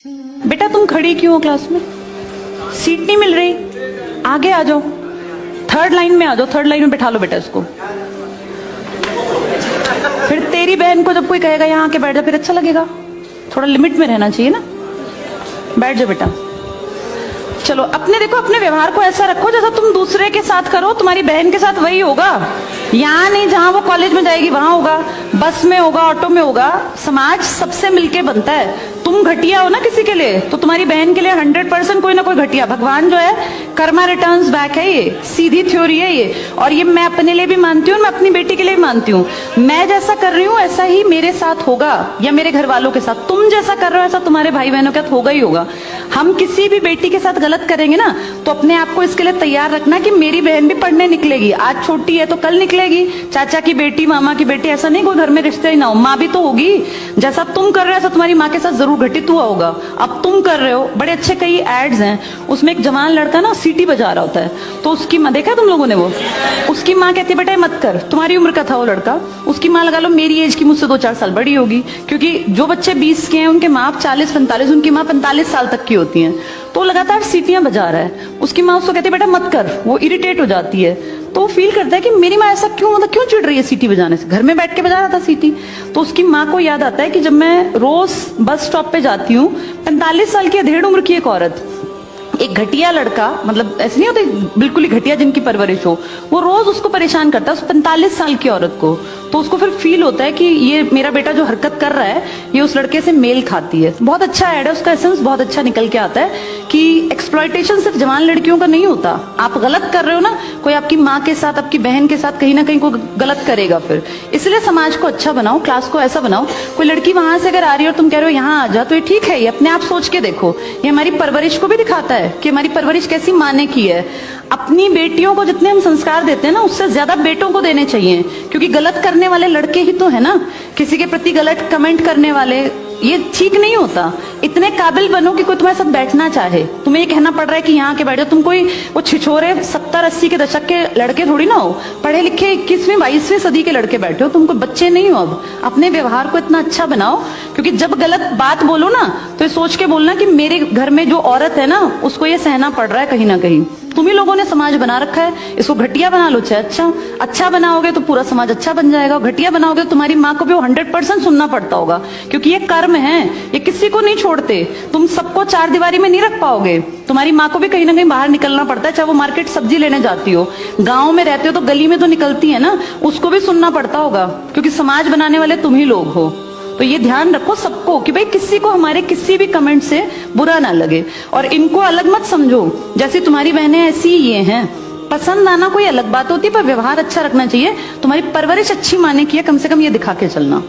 बेटा तुम खड़ी क्यों हो क्लास में? सीट नहीं मिल रही? आगे आ जाओ, थर्ड लाइन में आ जाओ, थर्ड लाइन में बैठा लो बेटा इसको। फिर तेरी बहन को जब कोई कहेगा यहाँ आके बैठ जा, फिर अच्छा लगेगा? थोड़ा लिमिट में रहना चाहिए ना। बैठ जाओ बेटा। चलो अपने देखो, अपने व्यवहार को ऐसा रखो जैसा तुम दूसरे के साथ करो, तुम्हारी बहन के साथ वही होगा। यहाँ नहीं, जहां वो कॉलेज में जाएगी वहां होगा, बस में होगा, ऑटो में होगा। समाज सबसे मिलके बनता है। तुम घटिया हो ना किसी के लिए, तो तुम्हारी बहन के लिए 100% कोई ना कोई घटिया। भगवान जो है कर्मा रिटर्न्स बैक है, ये सीधी थ्योरी है ये। और ये मैं अपने लिए भी मानती हूँ, मैं अपनी बेटी के लिए भी मानती हूँ। मैं जैसा कर रही हूँ ऐसा ही मेरे साथ होगा, या मेरे घर वालों के साथ। तुम जैसा कर रहे हो ऐसा तुम्हारे भाई बहनों के साथ होगा ही होगा। हम किसी भी बेटी के साथ गलत करेंगे ना, तो अपने आप को इसके लिए तैयार रखना कि मेरी बहन भी पढ़ने निकलेगी। आज छोटी है तो कल निकलेगी। चाचा की बेटी, मामा की बेटी, ऐसा नहीं कोई घर में रिश्ते ही ना हो। माँ भी तो होगी। जैसा तुम कर रहे हो ऐसा तुम्हारी माँ के साथ जरूर घटित हुआ होगा। अब तुम कर रहे हो, बड़े अच्छे कई एड्स हैं, उसमें एक जवान लड़का ना सीटी बजा रहा होता है, तो उसकी माँ, देखा तुम लोगों ने वो, उसकी माँ कहती है बेटा मत कर। तुम्हारी उम्र का था वो लड़का, उसकी माँ लगा लो मेरी एज की मुझसे 2-4 साल बड़ी होगी, क्योंकि जो बच्चे 20 के हैं उनके माँ 40-45, उनकी माँ 45 साल तक की होती है। तो लगातार सीटियां बजा रहा है, उसकी माँ उसको कहती है बेटा मत कर। वो इरिटेट हो जाती है, तो फील करता है कि मेरी माँ ऐसा क्यों, मतलब क्यों चिढ़ रही है सीटी बजाने से, घर में बैठ के बजा रहा था सीटी। तो उसकी माँ को याद आता है कि जब मैं रोज बस स्टॉप पे जाती हूँ, 45 साल की अधेड़ उम्र की एक औरत, एक घटिया लड़का, मतलब ऐसे नहीं होते बिल्कुल ही घटिया जिनकी परवरिश हो, वो रोज उसको परेशान करता है, उस 45 साल की औरत को। तो उसको फिर फील होता है कि ये मेरा बेटा जो हरकत कर रहा है ये उस लड़के से मेल खाती है। बहुत अच्छा ऐड है, उसका एसेंस बहुत अच्छा निकल के आता है कि एक्सप्लॉयटेशन सिर्फ जवान लड़कियों का नहीं होता। आप गलत कर रहे हो ना, कोई आपकी माँ के साथ, आपकी बहन के साथ कहीं ना कहीं कोई गलत करेगा फिर। इसलिए समाज को अच्छा बनाओ, क्लास को ऐसा बनाओ, कोई लड़की वहां से अगर आ रही है और तुम कह रहे हो यहाँ आ जा, तो ये ठीक है। ये अपने आप सोच के देखो, ये हमारी परवरिश को भी दिखाता है कि हमारी परवरिश कैसी माँ ने की है। अपनी बेटियों को जितने हम संस्कार देते हैं ना, उससे ज्यादा बेटों को देने चाहिए, क्योंकि गलत करने वाले लड़के ही तो है ना, किसी के प्रति गलत कमेंट करने वाले। ये ठीक नहीं होता। इतने काबिल बनो कि कोई तुम्हारे साथ बैठना चाहे। तुम्हें ये कहना पड़ रहा है कि यहाँ के बैठो, तुम कोई वो छिछोरे 70-80 के दशक के लड़के थोड़ी ना हो, पढ़े लिखे 21वीं-22वीं सदी के लड़के बैठे हो। तुम कोई बच्चे नहीं हो। अब अपने व्यवहार को इतना अच्छा बनाओ, क्योंकि जब गलत बात बोलो ना तो ये सोच के बोलना कि मेरे घर में जो औरत है ना उसको ये सहना पड़ रहा है कहीं ना कहीं। तुम ही लोगों ने समाज बना रखा है, इसको घटिया बना लो चाहे अच्छा बनाओगे तो पूरा समाज अच्छा बन जाएगा। घटिया बनाओगे तो तुम्हारी माँ को भी 100% सुनना पड़ता होगा, क्योंकि ये कर्म है, ये किसी को नहीं छोड़ते। तुम सबको 4 दीवारी में नहीं रख पाओगे। तुम्हारी माँ को भी कहीं ना कहीं बाहर निकलना पड़ता है, चाहे वो मार्केट सब्जी लेने जाती हो, गाँव में रहते हो तो गली में तो निकलती है ना, उसको भी सुनना पड़ता होगा, क्योंकि समाज बनाने वाले तुम ही लोग हो। तो ये ध्यान रखो सबको कि भाई किसी को हमारे किसी भी कमेंट से बुरा ना लगे, और इनको अलग मत समझो। जैसी तुम्हारी बहनें ऐसी ये हैं। पसंद आना कोई अलग बात होती है, पर व्यवहार अच्छा रखना चाहिए। तुम्हारी परवरिश अच्छी माने की है, कम से कम ये दिखा के चलना।